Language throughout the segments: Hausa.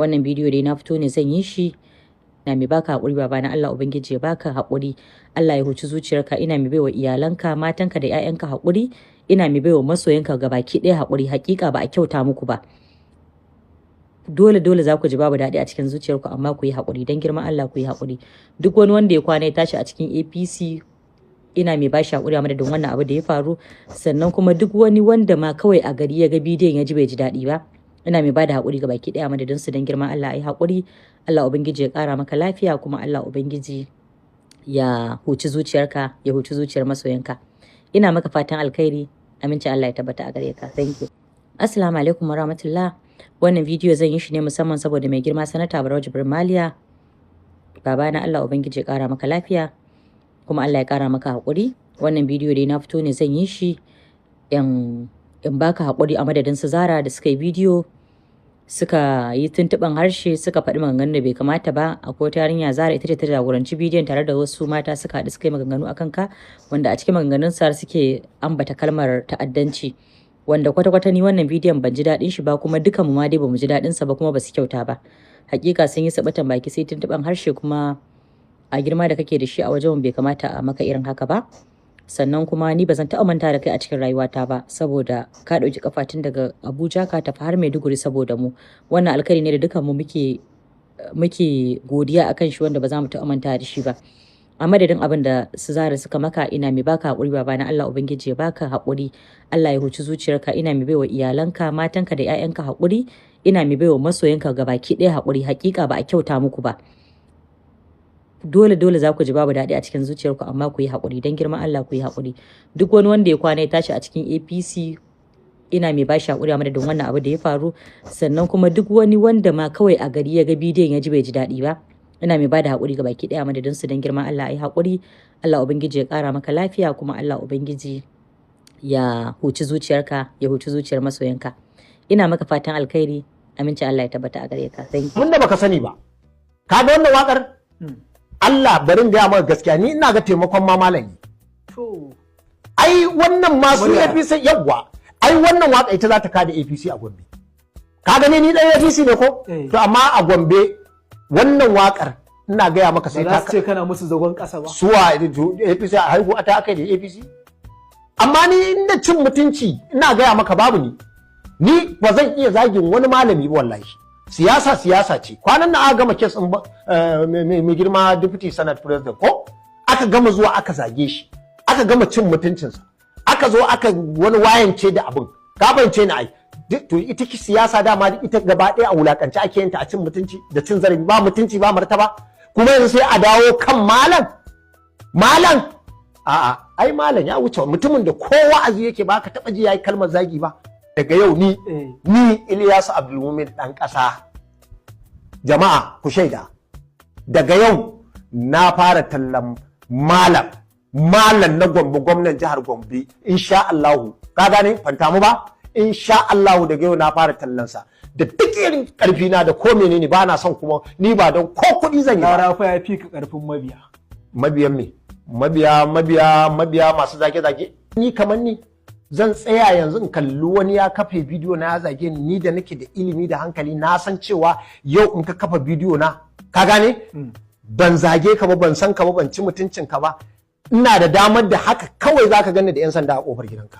wannan bidiyo dai na fito ne zan yi shi na mai baka haƙuri babana, Allah ubangiji ya baka haƙuri, Allah ya huci zuciyarka, ina mai baiwa iyalanka, matanka da 'ya'yanka haƙuri, ina mai baiwa masoyanka gabaki ɗaya haƙuri. Hakika ba a kyauta muku ba, dole za ku ji babu daɗi a cikin zuciyarku, amma ku yi haƙuri don girman Allah, ku yi haƙuri. Duk wani wanda ya kwana ya tashi a cikin APC ina mai bashi haƙuri a madadin wannan abu da ya faru. Sannan kuma duk wani wanda ma kawai a gari ya ga bidiyon ya ji bai ji daɗi ba, ina mai bada haƙuri ga baki ɗaya a madadin su don girman Allah. Ai haƙuri, Allah ubangiji ya ƙara maka lafiya, kuma Allah ubangiji ya huci zuciyarka, ya huci zuciyar masoyanka. Ina maka fatan alkhairi, amincin Allah ya tabbata a gare ka. Thank you. Assalamu alaikum warahmatullah. Wannan bidiyo zan yi shi ne musamman saboda mai girma sanata Barau Jibrin Maliya. Babana, Allah ubangiji ya ƙara maka lafiya, kuma Allah ya ƙara maka haƙuri. Wannan bidiyo dai na fito ne zan yi shi in baka haƙuri a madadin su Zara da suka yi bidiyo suka yi tuntuɓin harshe, suka faɗi maganganun da bai kamata ba. Akwai wata yarinya Zara, ita ce ta jagoranci bidiyon tare da wasu mata, suka haɗu suka yi maganganu akan ka, wanda a cikin maganganun sa suke ambata kalmar ta'addanci, wanda kwata-kwata ni wannan bidiyon ban ji daɗin shi ba, kuma dukan mu ma dai bamu ji daɗin sa ba, kuma basu kyauta ba. Hakika sun yi sabatan baki sai tuntuɓan harshe, kuma a girma da kake da shi a wajen bai kamata a maka irin haka ba. Sannan kuma ni ba zan taɓa manta da kai a cikin rayuwata ba, saboda ka ɗauki kafatin daga Abuja ka tafi har Maiduguri saboda mu. Wannan alkhairi ne da dukan mu muke godiya akan shi, wanda ba za mu taɓa manta da shi ba. A madadin abin da su Zara suka maka, ina mai baka haƙuri babana, Allah ubangiji ya baka haƙuri, Allah ya huci zuciyarka, ina mai baiwa iyalanka, matanka da 'ya'yanka haƙuri, ina mai baiwa masoyanka gabaki ɗaya haƙuri. Hakika ba a kyauta muku ba, dole za ku ji babu daɗi a cikin zuciyarku, amma ku yi haƙuri don girman Allah, ku yi haƙuri. Duk wani wanda ya kwana ya tashi a cikin APC ina mai bashi haƙuri a madadin wannan abu da ya faru. Sannan kuma duk wani wanda ma kawai a gari ya ga bidiyon ya ji bai ji daɗi ba, ina mai bada haƙuri ga baki ɗaya a madadin su don girman Allah. Ai haƙuri, Allah ubangiji ya ƙara maka lafiya, kuma Allah ubangiji ya huci zuciyarka, ya huci zuciyar masoyanka. Ina maka fatan alkhairi, amincin Allah ya tabbata a gare ka. Thank you. Mun da baka sani ba, ka ga wannan waƙar Allah barin gaya maka gaskiya, ni ina ga taimakon ma malami. Ai wannan masu APC yawwa, ai wannan waka ita za ta kada APC a Gombe. Ka gane ni dan APC ne ko? To amma a Gombe wannan wakar ina gaya maka sai ta ce kana musu zagon kasa ba. Suwa APC a haihu a ta aka da APC. Amma ni inda cin mutunci ina gaya maka babu ni ba zan iya zagin wani malami ba wallahi. Siyasa ce. Kwanan nan aka gama kes din mai girma deputy senate president ko aka gama zuwa aka zage shi, aka gama cin mutuncinsa, aka zo aka wani wayance da abin, gabance ni ai. To ita ki siyasa dama ita gaba ɗaya a wulakance ake yin ta, a cin mutunci da cin zarafi, ba mutunci ba martaba. Kuma yanzu sai a dawo kan malam a'a ai malam ya wuce mutumin da ko wa'azi yake ba ka taba ji yayi kalmar zagi ba. Daga yau ni Ilyasu Abdulmumin dan ƙasa, jama'a ku shaida, daga yau na fara tallan malam na Gombe, gwamnan jihar Gombe, insha Allah. Ka gane fantamu ba? Insha Allah daga yau na fara tallansa da duk irin karfi na da ko menene, ba na son kuma ni ba don ko kuɗi zan yi ba. Rafa ya fi ka karfin mabiya. Mabiyan me? Mabiya masu zage-zage. Ni kamar ni zan tsaya yanzu in kalli wani ya kafa bidiyo na ya zage ni da nake da ilimi da hankali, na san cewa yau in ka kafa bidiyo na, ka gane ban zage ka ba, ban san ka ba, ban ci mutuncin ka ba, ina da damar da haka kawai zaka gani da yan sanda a kofar gidanka,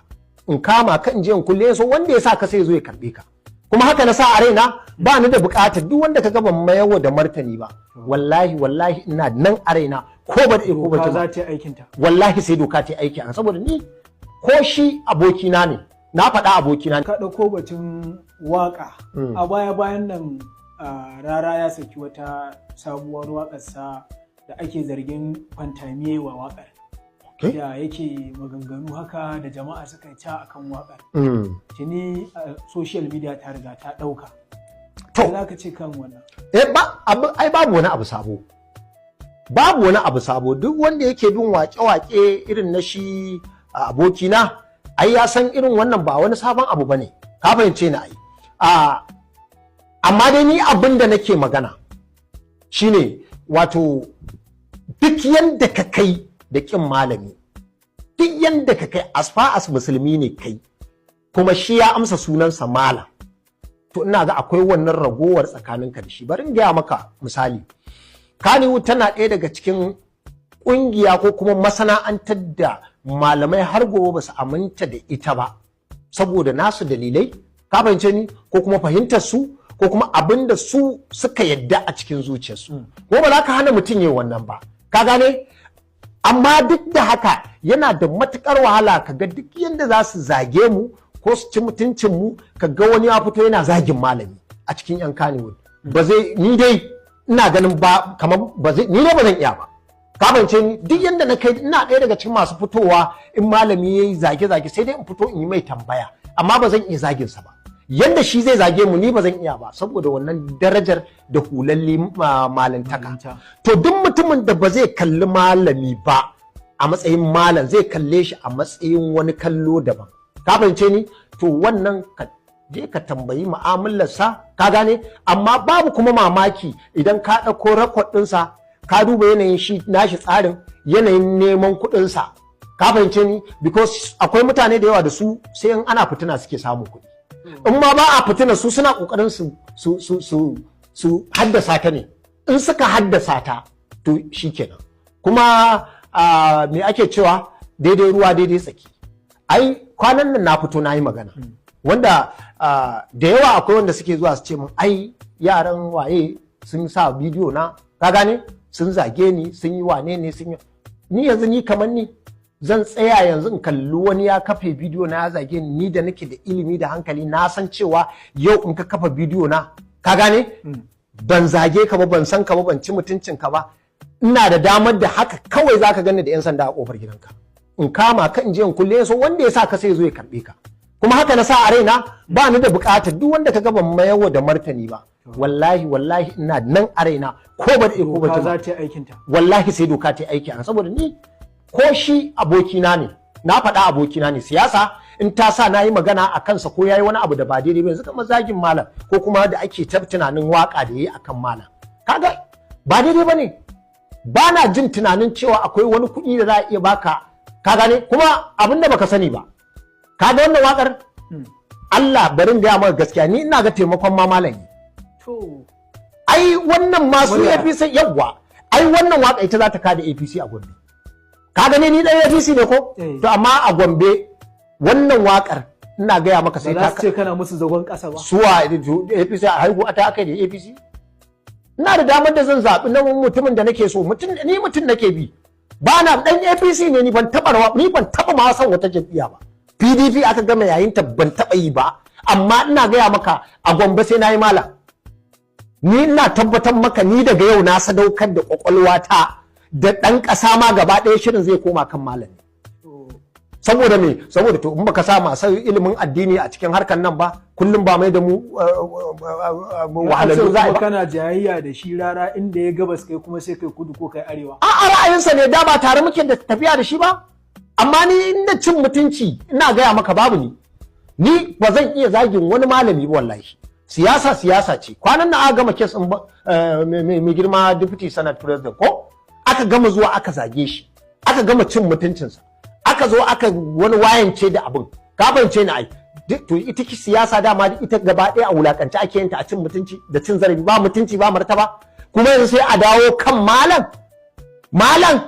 in kama ka in je in kulle, so wanda ya sa ka sai zo ya karbe ka. Kuma haka na sa a raina, ba ni da bukatar duk wanda ka ga ban mayarwa da martani ba, wallahi ina nan a raina, ko ba da ko ba za ta yi aikinta, wallahi sai doka ta yi aiki a, saboda ni ko shi abokina ne, na faɗa abokina. Ka ɗauko batun waƙa a baya-bayan nan, Rara ya saki wata sabuwar waƙarsa da ake zargin fantamiye wa waƙar, da yake maganganu haka da jama'a suka yi ca akan waƙar. Tuni social media ta riga ta ɗauka. To za ka ce kan wannan? Ai babu wani abu sabo. Babu wani abu sabo, duk wanda yake bin waƙe-waƙe irin na shi abokina, ai ya san irin wannan ba wani sabon abu bane, ka fahimce ni ai. Amma dai ni abin da nake magana shine, wato duk yanda ka kai da kin malami, duk yanda ka kai as far as musulmi ne kai, kuma shi ya amsa sunansa malam, to ina ga akwai wannan ragowar tsakaninka da shi. Bari in gaya maka misali, Kannywood tana ɗaya daga cikin ƙungiya ko kuma masana'antar da malamai har gobe ba su aminta da ita ba saboda nasu dalilai, ka fahimce ni, ko kuma fahimtar su, ko kuma abin da su suka yadda a cikin zuciyarsu. Ko ba za ka hana mutum yin wannan ba, ka gane? Amma duk da haka yana da matukar wahala ka ga duk yadda za su zage mu ko su ci mutuncin mu, ka ga wani ya fito yana zagin malami a cikin yan Kannywood. Ba zai, ni dai ina ganin ba kamar ba zai, ni dai ba zan iya ba. Ka bance ni duk yanda na kai ina ɗaya daga cikin masu fitowa in malami yayi zage-zage sai dai in fito in yi mai tambaya, amma ba zan iya zagin sa ba. Yanda shi zai zage mu ni ba zan iya ba saboda wannan darajar da hulalli malantaka. To duk mutumin da ba zai kalli malami ba a matsayin malam, zai kalle shi a matsayin wani kallo daban. Ka fahimce ni? To wannan ka je ka tambayi mu'amalarsa, ka gane? Amma babu kuma mamaki idan ka ɗauko rakod ɗinsa ka duba yanayin shi nashi tsarin, yanayin neman kuɗinsa. Ka fahimce ni? Because akwai mutane da yawa da su sai in ana fitina suke samun kuɗi. In ma ba a fitina su suna kokarin su haddasa ta ne. In suka haddasa ta to shikenan. Kuma me ake cewa daidai ruwa daidai tsaki. Ai kwanan nan na fito na yi magana. Wanda da yawa akwai wanda suke zuwa su ce min ai yaran waye sun sa bidiyo na, ka gane, sun zage ni, sun yi wane ne, sun yi, ni yanzu ni kamar ni zan tsaya yanzu in kalli wani ya kafe bidiyo na ya zage ni da nake da ilimi da hankali, na san cewa yau in ka kafa bidiyo na, ka gane, ban zage ka ba, ban san ka ba, ban ci mutuncin ka ba, ina da damar da haka kawai zaka gani da yan sanda a kofar gidanka, in kama ka in je in kulle, so wanda ya sa ka sai zo ya karbe ka. Kuma haka na sa a raina, ba ni da bukatar duk wanda ka ga ban mayarwa da martani ba, wallahi wallahi ina nan a raina, ko ba da ko ba za ta aikin ta, wallahi sai doka ta aiki a, saboda ni ko shi abokina ne, na faɗa abokina ne, siyasa in ta sa na yi magana a kansa ko ya yi wani abu da ba daidai ba, yanzu kamar zagin malam ko kuma da ake ta tunanin waka da ya yi akan malam, kaga ba daidai ba ne. Ba na jin tunanin cewa akwai wani kuɗi da za a iya baka, ka gane, kuma abin da baka sani ba, ka ga wannan wakar Allah barin gaya maka gaskiya, ni ina ga taimakon ma malam ne. Ai wannan masu APC yawwa, ai wannan waka ita za ta kada APC a Gombe. Ka gane ni ɗan APC ne ko? To amma a Gombe wannan wakar ina gaya maka sai ta ce kana musu zagon ƙasa ba. Suwa APC a haihu a ta aka da APC? Ina da damar da zan zaɓi na mutumin da nake so, ni mutum nake bi. Ba na ɗan APC ne, ni ban taɓa ma san wata jam'iyya ba. PDP aka gama yayin ta ban taɓa yi ba, amma ina gaya maka a Gombe sai na yi malam. Ni ina tabbatar maka ni daga yau na sadaukar da ƙwaƙwalwata da ɗan ƙasa ma gaba ɗaya shirin zai koma kan malami. Saboda me? Saboda to in baka sa masu ilimin addini a cikin harkar nan ba, kullum ba mai da mu wahalallu za a yi ba. Kana jayayya da shi rara inda ya gabas kai kuma sai kai kudu ko kai arewa. A'a ra'ayinsa ne, da ba tare muke da tafiya da shi ba. Amma ni inda cin mutunci ina gaya maka babu ni ba zan iya zagin wani malami ba wallahi. Siyasa ce. Kwanan na aka gama kes ɗin mai girma deputy senate president ko? Aka gama zuwa aka zage shi, aka gama cin mutuncinsa, aka zo aka wani wayance da abin, ka bance ni ai. To ita ki siyasa dama ita gaba ɗaya a wulakance ake yin ta, a cin mutunci da cin zarafi, ba mutunci ba martaba. Kuma yanzu sai a dawo kan malam.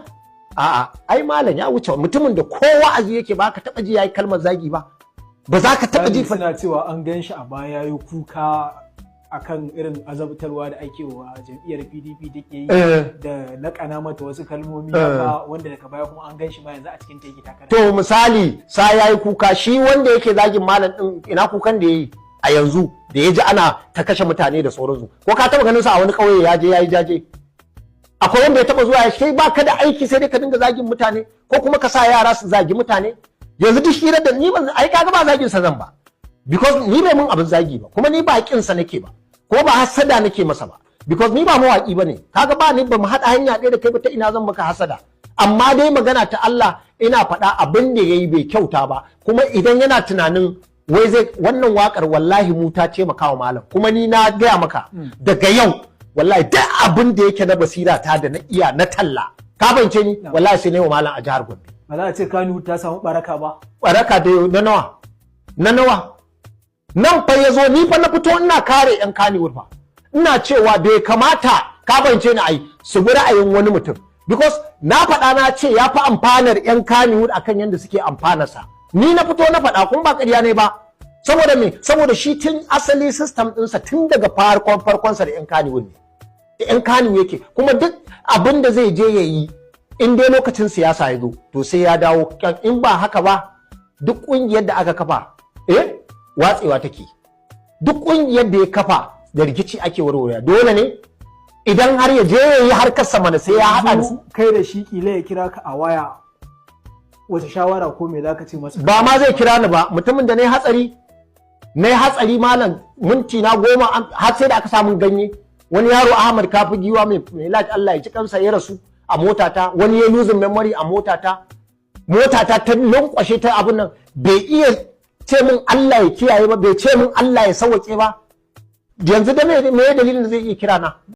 A'a, ai malam ya wuce mutumin da kowa azu yake ba ka taɓa ji yayi kalmar zagi ba. Ba za ka taɓa ji. Suna cewa an gan shi a baya yayi kuka akan irin azabtarwa da ake wa jam'iyyar PDP take yi da laƙana mata wasu kalmomi wanda daga baya kuma an gan shi ma yanzu a cikin take takara. To misali sa yayi kuka, shi wanda yake zagin malam din ina kukan da yayi a yanzu da ya ji ana ta kashe mutane da sauransu, ko ka taɓa ganin sa a wani ƙauye ya je yayi jaje? Akwai wanda ya taɓa zuwa ya sai ba ka da aiki sai dai ka dinga zagin mutane, ko kuma ka sa yara su zagi mutane? Yanzu duk hirar da ni ban ai kaga ba zagin sa zan ba, because ni bai mun abin zagi ba, kuma ni ba kin sa nake ba, ko ba hasada nake masa ba, because ni ba mawaki bane, kaga ba ni ba mu hada hanya ɗaya da kai ba, ta ina zan maka hasada. Amma dai magana ta Allah ina faɗa abin da yayi bai kyauta ba, kuma idan yana tunanin wai zai wannan wakar wallahi mu ta ce maka wa malam, kuma ni na gaya maka daga yau wallahi duk abin da yake na basira ta da na iya na talla, ka bance ni wallahi sai ne wa malam a jihar Gombe. Ba za a ce Kannywood ta samu baraka ba. Baraka da na nawa? nan fa yazo ni fa na fito ina kare yan Kannywood fa ina cewa bai kamata ka bance ni ai su bi ra'ayin wani mutum because na faɗa na ce ya fi amfanar yan Kannywood akan yanda suke amfanarsa ni na fito na faɗa kun ba ƙarya ne ba saboda me saboda shi tun asali system ɗinsa tun daga farkonsa da yan Kannywood ne da yan Kannywood yake kuma duk abin da zai je ya yi in dai lokacin siyasa ya zo to sai ya dawo in ba haka ba duk ƙungiyar da aka kafa watsewa take duk ƙungiyar da ya kafa da rikici ake warware dole ne idan har ya je ya yi harkar sama da sai ya haɗa da su kai da shi kila ya kira ka a waya wata shawara ko me zaka ce masa ba ma zai kira ni ba mutumin da na yi hatsari malam minti na 10 har sai da aka samu ganye wani yaro Ahmad Kafi Giwa mai laji Allah ya ci kansa ya rasu a motata wani ya losing memory a motata ta lankwashe ta abin nan bai iya ce min Allah ya kiyaye ba bai ce min Allah ya sauke ba yanzu da me dalilin da zai iya kira na